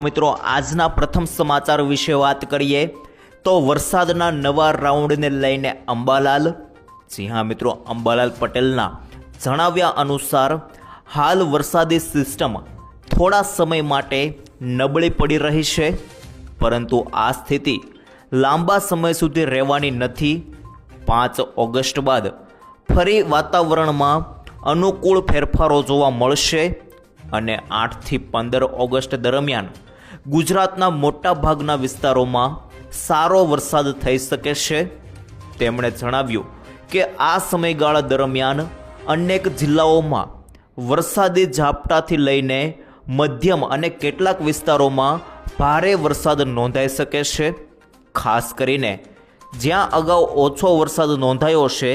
મિત્રો આજના પ્રથમ સમાચાર વિશે વાત કરીએ તો વરસાદના નવા રાઉન્ડને લઈને અંબાલાલ મિત્રો અંબાલાલ પટેલના જણાવ્યા અનુસાર હાલ વરસાદી સિસ્ટમ થોડા સમય માટે નબળી પડી રહી છે, પરંતુ આ સ્થિતિ લાંબા સમય સુધી રહેવાની નથી। 5 ઓગસ્ટ બાદ ફરી વાતાવરણમાં અનુકૂળ ફેરફારો જોવા મળશે અને 8 થી 15 ઓગસ્ટ દરમિયાન ગુજરાતના મોટા ભાગના વિસ્તારોમાં સારો વરસાદ થઈ શકે છે। તેમણે જણાવ્યું કે આ સમયગાળા દરમિયાન અનેક જિલ્લાઓમાં વરસાદી ઝાપટાથી લઈને મધ્યમ અને કેટલાક વિસ્તારોમાં ભારે વરસાદ નોંધાઈ શકે છે। ખાસ કરીને જ્યાં અગાઉ ઓછો વરસાદ નોંધાયો છે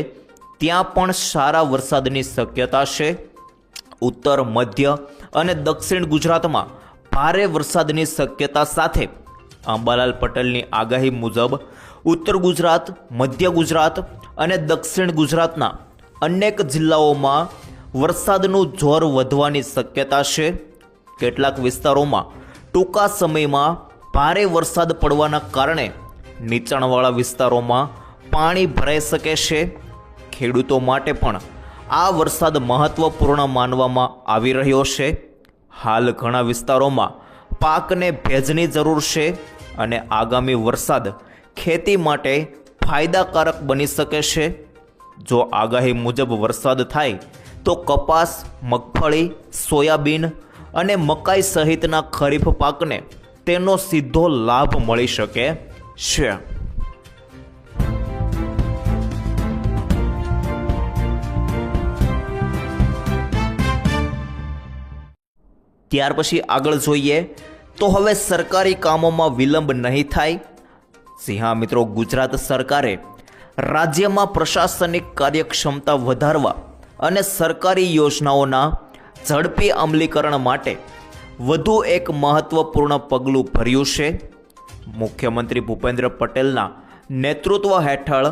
ત્યાં પણ સારા વરસાદની શક્યતા છે। ઉત્તર, મધ્ય અને દક્ષિણ ગુજરાતમાં ભારે વરસાદની શક્યતા સાથે અંબાલાલ પટેલની આગાહી મુજબ ઉત્તર ગુજરાત, મધ્ય ગુજરાત અને દક્ષિણ ગુજરાતના અનેક જિલ્લાઓમાં વરસાદનું જોર વધવાની શક્યતા છે। કેટલાક વિસ્તારોમાં ટૂંકા સમયમાં ભારે વરસાદ પડવાના કારણે નીચાણવાળા વિસ્તારોમાં પાણી ભરાઈ શકે છે। ખેડૂતો માટે પણ આ વરસાદ મહત્વપૂર્ણ માનવામાં આવી રહ્યો છે। હાલ ઘણા વિસ્તારોમાં પાકને ભેજની જરૂર છે અને આગામી વરસાદ ખેતી માટે ફાયદાકારક બની શકે છે। જો આગાહી મુજબ વરસાદ થાય તો કપાસ, મગફળી, સોયાબીન અને મકાઈ સહિતના ખરીફ પાકને તેનો સીધો લાભ મળી શકે છે। ત્યાર પછી આગળ જોઈએ તો હવે સરકારી કામોમાં વિલંબ નહીં થાય। મિત્રો ગુજરાત સરકારે રાજ્યમાં પ્રશાસનિક કાર્યક્ષમતા વધારવા અને સરકારી યોજનાઓના ઝડપી અમલીકરણ માટે વધુ એક મહત્વપૂર્ણ પગલું ભર્યું છે। મુખ્યમંત્રી ભૂપેન્દ્ર પટેલના નેતૃત્વ હેઠળ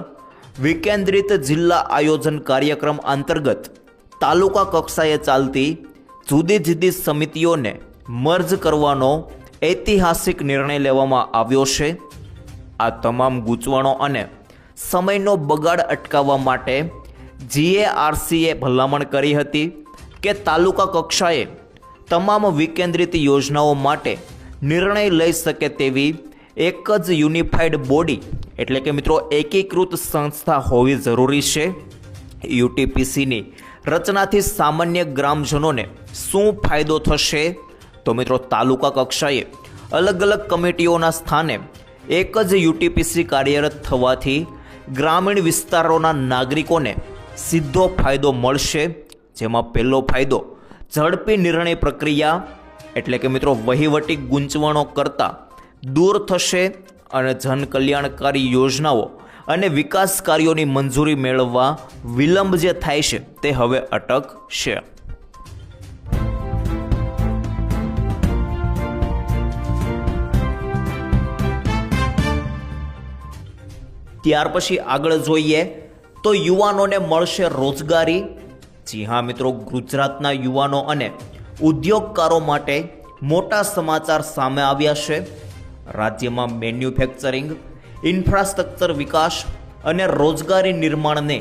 વિકેન્દ્રિત જિલ્લા આયોજન કાર્યક્રમ અંતર્ગત તાલુકા કક્ષાએ ચાલતી જુદી જુદી સમિતિઓને મર્જ કરવાનો ઐતિહાસિક નિર્ણય લેવામાં આવ્યો છે। આ તમામ ગૂંચવણો અને સમયનો બગાડ અટકાવવા માટે GARCએ ભલામણ કરી હતી કે તાલુકા કક્ષાએ તમામ વિકેન્દ્રિત યોજનાઓ માટે નિર્ણય લઈ શકે તેવી એક જ યુનિફાઈડ બોડી એટલે કે મિત્રો એકીકૃત સંસ્થા હોવી જરૂરી છે। UTPCની રચનાથી સામાન્ય ગ્રામજનોને શું ફાયદો થશે? તો મિત્રો તાલુકા કક્ષાએ અલગ અલગ કમિટીઓના સ્થાને એક જ UTPC કાર્યરત થવાથી ગ્રામીણ વિસ્તારોના નાગરિકોને સીધો ફાયદો મળશે। જેમાં પહેલો ફાયદો ઝડપી નિર્ણય પ્રક્રિયા એટલે કે મિત્રો વહીવટી ગૂંચવણો કરતાં દૂર થશે અને જનકલ્યાણકારી યોજનાઓ અને વિકાસ કાર્યોની મંજૂરી મેળવવા વિલંબ જે થાય છે તે હવે અટકશે। ત્યાર પછી આગળ જોઈએ તો યુવાનોને મળશે રોજગારી। મિત્રો ગુજરાતના યુવાનો અને ઉદ્યોગકારો માટે મોટા સમાચાર સામે આવ્યા છે। રાજ્યમાં મેન્યુફેક્ચરિંગ, ઇન્ફ્રાસ્ટ્રક્ચર વિકાસ અને રોજગારી નિર્માણને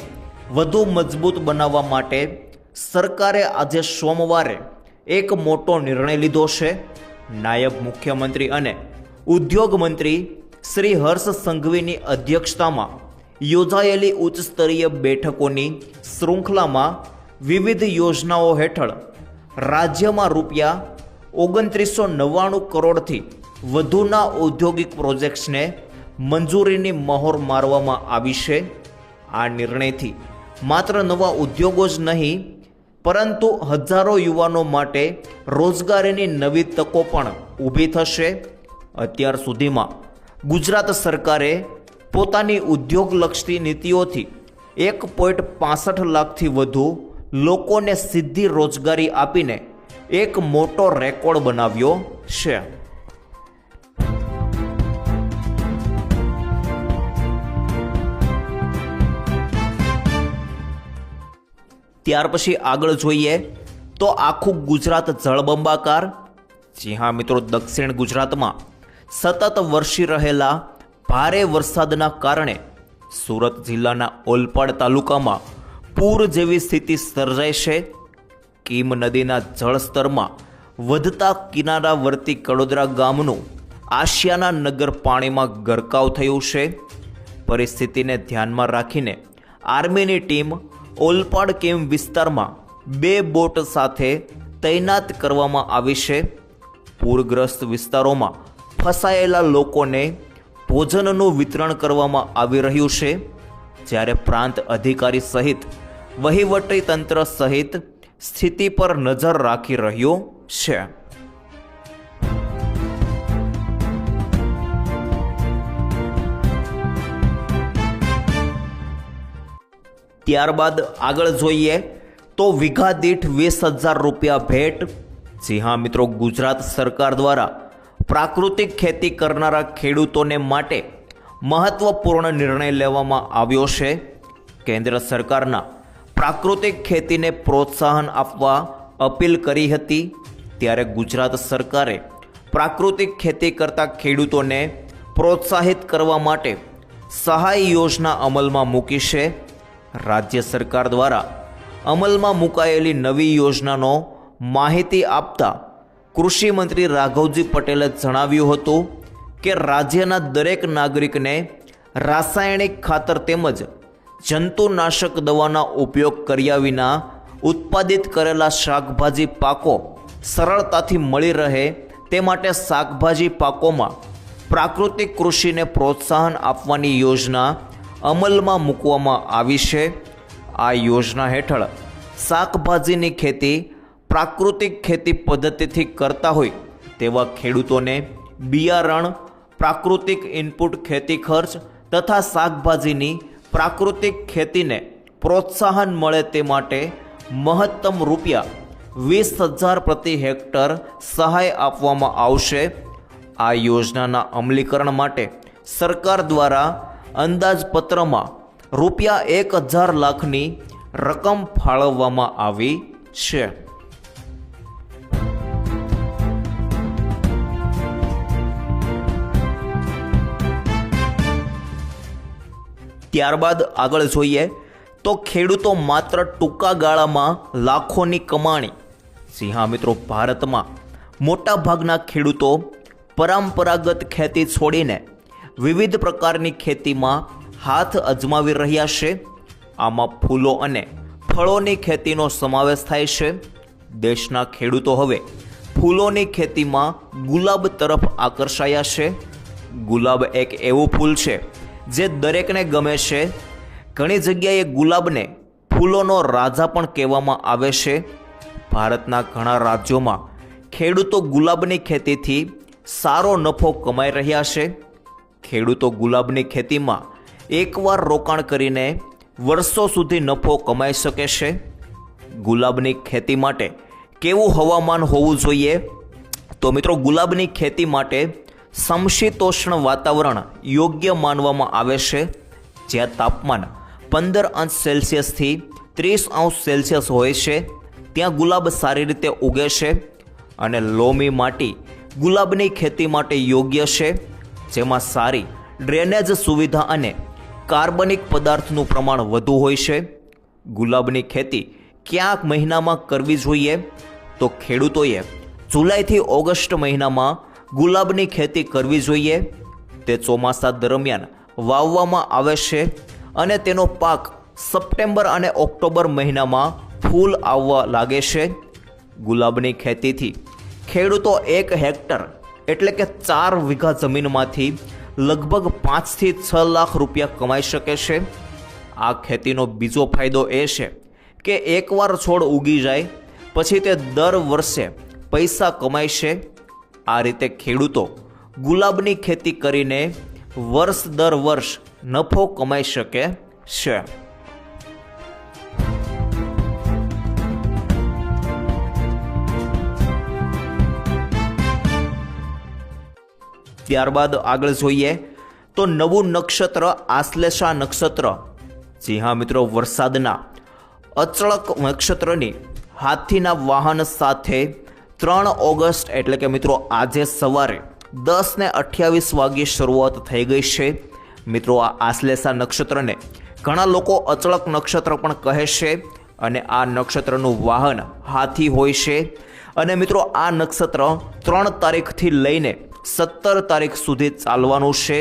વધુ મજબૂત બનાવવા માટે સરકારે આજે સોમવારે એક મોટો નિર્ણય લીધો છે। નાયબ મુખ્યમંત્રી અને ઉદ્યોગ મંત્રી શ્રી હર્ષ સંઘવીની અધ્યક્ષતામાં યોજાયેલી ઉચ્ચ સ્તરીય બેઠકોની શૃંખલામાં વિવિધ યોજનાઓ હેઠળ રાજ્યમાં ₹2999 કરોડથી વધુના ઔદ્યોગિક પ્રોજેક્ટ્સને મંજૂરીની મહોર મારવામાં આવી છે। આ નિર્ણયથી માત્ર નવા ઉદ્યોગો જ નહીં પરંતુ હજારો યુવાનો માટે રોજગારીની નવી તકો પણ ઊભી થશે। અત્યાર સુધીમાં ગુજરાત સરકારે પોતાની ઉદ્યોગલક્ષી નીતિઓથી 1.65 લાખથી વધુ લોકોને સીધી રોજગારી આપીને એક મોટો રેકોર્ડ બનાવ્યો છે। ત્યાર પછી આગળ જોઈએ તો આખું ગુજરાત જળબંબાકાર। જી હા મિત્રો, દક્ષિણ ગુજરાતમાં સતત વરસી રહેલા ભારે વરસાદના કારણે સુરત જિલ્લાના ઓલપાડ તાલુકામાં પૂર જેવી સ્થિતિ સર્જાઈ છે. કીમ નદીના જળસ્તરમાં વધતા કિનારાવર્તી કડોદરા ગામનું આશિયાના નગર પાણીમાં ગરકાવ થયું છે. પરિસ્થિતિને ધ્યાનમાં રાખીને આર્મીની ટીમ ઓલપાડ કેમ વિસ્તારમાં 2 બોટ સાથે તૈનાત કરવામાં આવી છે. પૂરગ્રસ્ત વિસ્તારોમાં ફસાયેલા લોકોને ભોજનનું વિતરણ કરવામાં આવી રહ્યું છે, જ્યારે પ્રાંત અધિકારી સહિત વહીવટી તંત્ર સહિત સ્થિતિ પર નજર રાખી રહ્યો છે. ત્યારબાદ આગળ જોઈએ તો વીઘા દીઠ 20,000 રૂપિયા ભેટ. જી હા મિત્રો, ગુજરાત સરકાર દ્વારા પ્રાકૃતિક ખેતી કરનારા ખેડૂતોને માટે મહત્વપૂર્ણ નિર્ણય લેવામાં આવ્યો છે. કેન્દ્ર સરકારના પ્રાકૃતિક ખેતીને પ્રોત્સાહન આપવા અપીલ કરી હતી, ત્યારે ગુજરાત સરકારે પ્રાકૃતિક ખેતી કરતા ખેડૂતોને પ્રોત્સાહિત કરવા માટે સહાય યોજના અમલમાં મૂકી છે. રાજ્ય સરકાર દ્વારા અમલમાં મુકાયેલી નવી યોજનાનો માહિતી આપતા કૃષિ મંત્રી રાઘવજી પટેલે જણાવ્યું હતું કે રાજ્યના દરેક નાગરિકને રાસાયણિક ખાતર તેમજ જંતુનાશક દવાના ઉપયોગ કર્યા વિના ઉત્પાદિત કરેલા શાકભાજી પાકો સરળતાથી મળી રહે તે માટે શાકભાજી પાકોમાં પ્રાકૃતિક કૃષિને પ્રોત્સાહન આપવાની યોજના અમલમાં મૂકવામાં આવી છે. આ યોજના હેઠળ શાકભાજીની ખેતી પ્રાકૃતિક ખેતી પદ્ધતિથી કરતા હોય તેવા ખેડૂતોને બિયારણ, પ્રાકૃતિક ઇનપુટ ખેતી ખર્ચ તથા શાકભાજીની પ્રાકૃતિક ખેતીને પ્રોત્સાહન મળે તે માટે મહત્તમ રૂપિયા 20,000 પ્રતિ હેક્ટર સહાય આપવામાં આવશે. આ યોજનાના અમલીકરણ માટે સરકાર દ્વારા અંદાજપત્રમાં રૂપિયા 1,000 લાખની રકમ ફાળવવામાં આવી છે. ત્યારબાદ આગળ જોઈએ તો ખેડૂતો માત્ર ટૂંકા ગાળામાં લાખોની કમાણી. જી હા મિત્રો, ભારતમાં મોટા ભાગના ખેડૂતો પરંપરાગત ખેતી છોડીને વિવિધ પ્રકારની ખેતીમાં હાથ અજમાવી રહ્યા છે. આમાં ફૂલો અને ફળોની ખેતીનો સમાવેશ થાય છે. દેશના ખેડૂતો હવે ફૂલોની ખેતીમાં ગુલાબ તરફ આકર્ષાયા છે. ગુલાબ એક એવું ફૂલ છે જે દરેકને ગમે છે. ઘણી જગ્યાએ ગુલાબને ફૂલોનો રાજા પણ કહેવામાં આવે છે. ભારતના ઘણા રાજ્યોમાં ખેડૂતો ગુલાબની ખેતીથી સારો નફો કમાઈ રહ્યા છે. ખેડૂતો ગુલાબની ખેતીમાં એકવાર રોકાણ કરીને વર્ષો સુધી નફો કમાઈ શકે છે. ગુલાબની ખેતી માટે કેવું હવામાન હોવું જોઈએ? તો મિત્રો, ગુલાબની ખેતી માટે સમશીતોષ્ણ વાતાવરણ યોગ્ય માનવામાં આવે છે, જ્યાં તાપમાન 15 થી 30 હોય છે. ત્યાં ગુલાબ સારી રીતે ઉગે છે અને લોમી માટી ગુલાબની ખેતી માટે યોગ્ય છે, જેમાં સારી ડ્રેનેજ સુવિધા અને કાર્બનિક પદાર્થનું પ્રમાણ વધુ હોય છે. ગુલાબની ખેતી કયા મહિનામાં કરવી જોઈએ? તો ખેડૂતોએ જુલાઈથી ઓગસ્ટ મહિનામાં ગુલાબની ખેતી કરવી જોઈએ. તે ચોમાસા દરમિયાન વાવવામાં આવે છે અને તેનો પાક સપ્ટેમ્બર અને ઓક્ટોબર મહિનામાં ફૂલ આવવા લાગે છે. ગુલાબની ખેતીથી ખેડૂતો 1 હેક્ટર એટલે કે 4 વીઘા જમીનમાંથી લગભગ 5 થી 6 લાખ રૂપિયા કમાઈ શકે છે. આ ખેતીનો બીજો ફાયદો એ છે કે એકવાર છોડ ઉગી જાય પછી તે દર વર્ષે પૈસા કમાય છે. આ રીતે ખેડૂતો ગુલાબની ખેતી કરીને વર્ષ દર વર્ષ નફો કમાઈ શકે છે. ત્યારબાદ આગળ જોઈએ તો નવું નક્ષત્ર આશ્લેષા નક્ષત્ર. જી હા મિત્રો, વરસાદના અચળક નક્ષત્રની હાથીના વાહન સાથે 3 ઓગસ્ટ એટલે કે મિત્રો આજે સવારે 10:28 વાગ્યે શરૂઆત થઈ ગઈ છે। મિત્રો આ આશ્લેષા નક્ષત્રને ઘણા લોકો અચળક નક્ષત્ર પણ કહે છે અને આ નક્ષત્રનું વાહન હાથી હોય છે અને મિત્રો આ નક્ષત્ર 3 તારીખથી લઈને 17 તારીખ સુધી ચાલવાનું છે।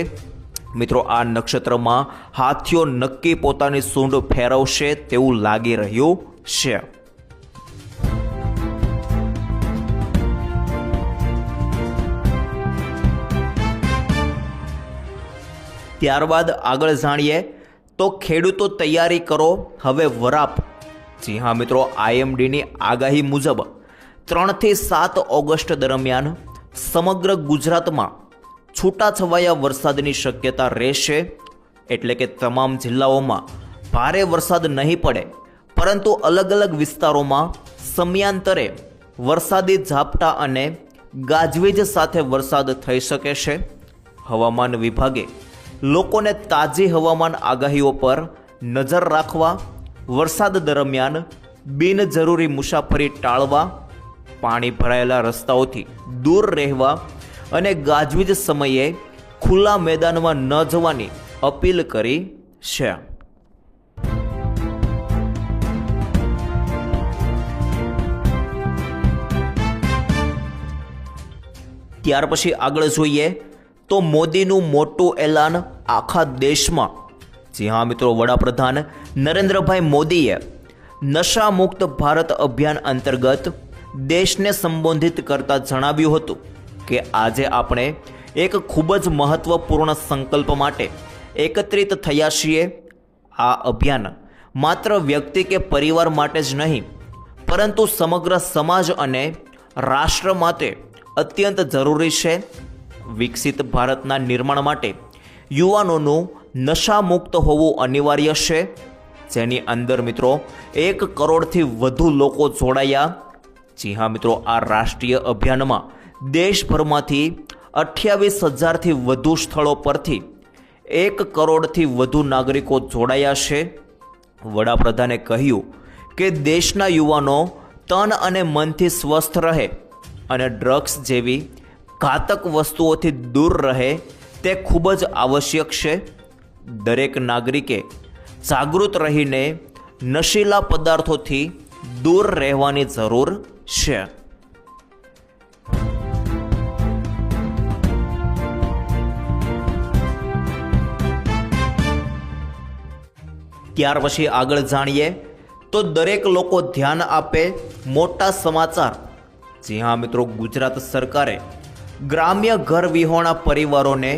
મિત્રો આ નક્ષત્રમાં હાથીઓ નક્કી પોતાની સૂંઢ ફેરવશે તેવું લાગી રહ્યું છે। ત્યારબાદ આગળ જાણીએ તો ખેડૂતો તૈયારી કરો હવે વરાપ। જી હા મિત્રો, IMDની આગાહી મુજબ 3 થી 7 ઓગસ્ટ દરમિયાન સમગ્ર ગુજરાતમાં છૂટાછવાયા વરસાદની શક્યતા રહેશે। એટલે કે તમામ જિલ્લાઓમાં ભારે વરસાદ નહીં પડે, પરંતુ અલગ અલગ વિસ્તારોમાં સમયાંતરે વરસાદી ઝાપટા અને ગાજવીજ સાથે વરસાદ થઈ શકે છે। હવામાન વિભાગે લોકોને તાજી હવામાન આગાહીઓ પર નજર રાખવા, વરસાદ દરમિયાન બિનજરૂરી મુસાફરી ટાળવા, પાણી ભરાયેલા રસ્તાઓથી દૂર રહેવા અને ગાજવીજ સમયે ખુલ્લા મેદાનમાં ન જવાની અપીલ કરી છે। ત્યાર પછી આગળ જોઈએ તો મોદીનું મોટું એલાન આખા દેશમાં। જી હા મિત્રો, વડાપ્રધાન નરેન્દ્રભાઈ મોદીએ નશા મુક્ત ભારત અભિયાન અંતર્ગત દેશને સંબોધિત કરતા જણાવ્યું હતું કે આજે આપણે એક ખૂબ જ મહત્વપૂર્ણ સંકલ્પ માટે એકત્રિત થયા છીએ। આ અભિયાન માત્ર વ્યક્તિ કે પરિવાર માટે જ નહીં, પરંતુ સમગ્ર સમાજ અને રાષ્ટ્ર માટે અત્યંત જરૂરી છે। વિકસિત ભારતના નિર્માણ માટે યુવાનોનું નશા મુક્ત હોવું અનિવાર્ય છે, જેની અંદર મિત્રો 1 કરોડથી વધુ લોકો જોડાયા। જી હા મિત્રો, આ રાષ્ટ્રીય અભિયાનમાં દેશભરમાંથી 28,000થી વધુ સ્થળો પરથી 1 કરોડથી વધુ નાગરિકો જોડાયા છે। વડાપ્રધાને કહ્યું કે દેશના યુવાનો તન અને મનથી સ્વસ્થ રહે અને ડ્રગ્સ જેવી ઘાતક વસ્તુઓથી દૂર રહે તે ખૂબ જ આવશ્યક છે। દરેક નાગરિકે જાગૃત રહીને નશીલા પદાર્થોથી દૂર રહેવાની જરૂર છે। ત્યાર પછી આગળ જાણીએ તો દરેક લોકો ધ્યાન આપે મોટા સમાચાર। જી હા મિત્રો, ગુજરાત સરકારે ગ્રામ્ય ઘર વિહોણા પરિવારોને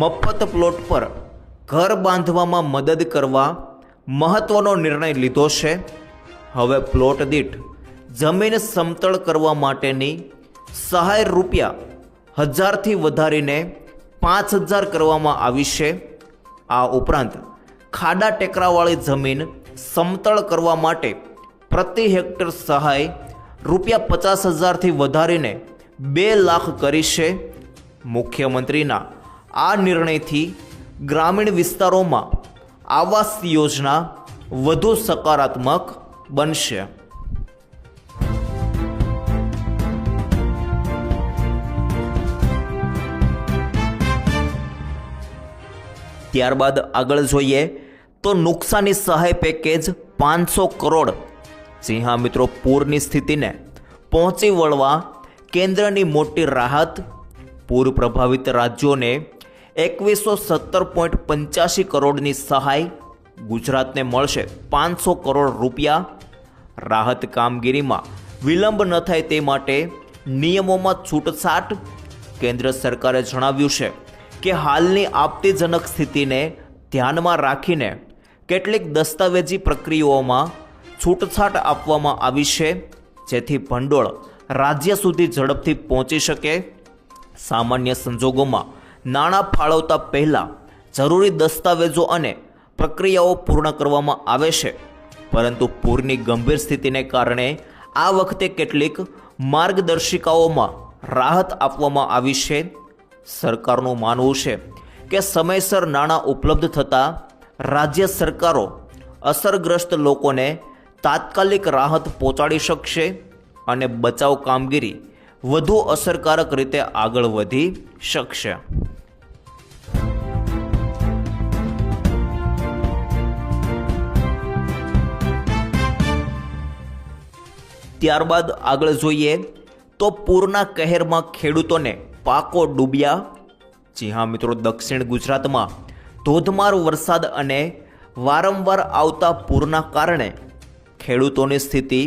મફત પ્લોટ પર ઘર બાંધવામાં મદદ કરવા મહત્વનો નિર્ણય લીધો છે। હવે પ્લોટ દીઠ જમીન સમતળ કરવા માટેની સહાય ₹1000થી વધારીને 5000 કરવામાં આવી છે। આ ઉપરાંત ખાડા ટેકરાવાળી જમીન સમતળ કરવા માટે પ્રતિ હેક્ટર સહાય ₹50,000થી વધારીને 2 લાખ કરી છે। મુખ્યમંત્રીના આ નિર્ણયથી ગ્રામીણ વિસ્તારોમાં આવાસ યોજના વધુ સકારાત્મક બનશે। ત્યારબાદ આગળ જોઈએ તો નુકસાની સહાય પેકેજ 500 કરોડ। જી હા મિત્રો, પૂરની સ્થિતિને પહોંચી વળવા કેન્દ્રની મોટી રાહત। પૂર પ્રભાવિત રાજ્યોને 2117.85 કરોડની સહાય, ગુજરાતને મળશે 500 કરોડ રૂપિયા। રાહત કામગીરીમાં વિલંબ ન થાય તે માટે નિયમોમાં છૂટછાટ। કેન્દ્ર સરકારે જણાવ્યું છે કે હાલની આપત્તિજનક સ્થિતિને ધ્યાનમાં રાખીને કેટલીક દસ્તાવેજી પ્રક્રિયાઓમાં છૂટછાટ આપવામાં આવી છે, જેથી ભંડોળ રાજ્ય સુધી ઝડપથી પહોંચી શકે। સામાન્ય સંજોગોમાં નાણાં ફાળવતા પહેલાં જરૂરી દસ્તાવેજો અને પ્રક્રિયાઓ પૂર્ણ કરવામાં આવે છે, પરંતુ પૂરની ગંભીર સ્થિતિને કારણે આ વખતે કેટલીક માર્ગદર્શિકાઓમાં રાહત આપવામાં આવી છે। સરકારનું માનવું છે કે સમયસર નાણાં ઉપલબ્ધ થતાં રાજ્ય સરકારો અસરગ્રસ્ત લોકોને તાત્કાલિક રાહત પહોંચાડી શકશે। અને બચાવ કામગીરી વધુ અસરકારક રીતે આગળ વધી શકશે. ત્યારબાદ આગળ જોઈએ તો પૂરના કહેરમાં ખેડૂતોને પાકો ડૂબ્યા. જી હા મિત્રો, દક્ષિણ ગુજરાતમાં ધોધમાર વરસાદ અને વારંવાર આવતા પૂરના કારણે ખેડૂતોની સ્થિતિ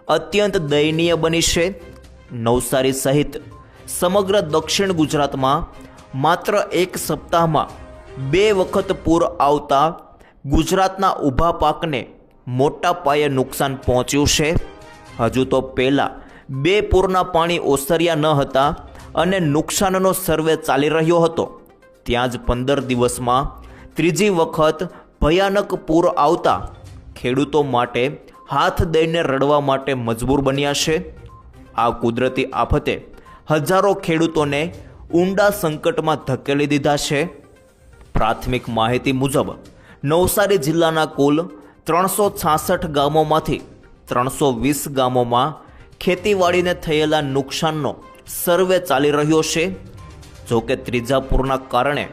અત્યંત દયનીય બની છે. નવસારી સહિત સમગ્ર દક્ષિણ ગુજરાતમાં માત્ર એક સપ્તાહમાં 2 વખત પૂર આવતા ગુજરાતના ઊભા પાકને મોટા પાયે નુકસાન પહોંચ્યું છે. હજુ તો પહેલાં 2 પૂરના પાણી ઓસર્યા ન હતા અને નુકસાનનો સર્વે ચાલી રહ્યો હતો, ત્યાં જ 15 દિવસમાં ત્રીજી વખત ભયાનક પૂર આવતા ખેડૂતો માટે હાથ દઈને રડવા માટે મજબૂર બન્યા છે. આ કુદરતી આફતે હજારો ખેડૂતોને ઊંડા સંકટમાં ધકેલી દીધા છે. પ્રાથમિક માહિતી મુજબ નવસારી જિલ્લાના કુલ 366 ગામોમાંથી 320 ગામોમાં ખેતીવાડીને થયેલા નુકસાનનો સર્વે ચાલી રહ્યો છે. જોકે ત્રીજા પૂરના કારણે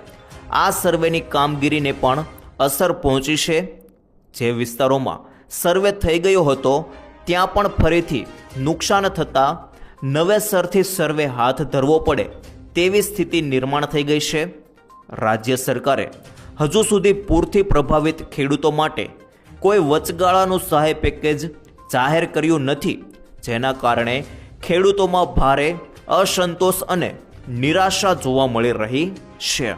આ સર્વેની કામગીરીને પણ અસર પહોંચી છે. જે વિસ્તારોમાં સર્વે થઈ ગયો હતો ત્યાં પણ ફરીથી નુકસાન થતાં નવેસરથી સર્વે હાથ ધરવો પડે તેવી સ્થિતિ નિર્માણ થઈ ગઈ છે. રાજ્ય સરકારે હજુ સુધી પૂરથી પ્રભાવિત ખેડૂતો માટે કોઈ વચગાળાનું સહાય પેકેજ જાહેર કર્યું નથી, જેના કારણે ખેડૂતોમાં ભારે અસંતોષ અને નિરાશા જોવા મળી રહી છે.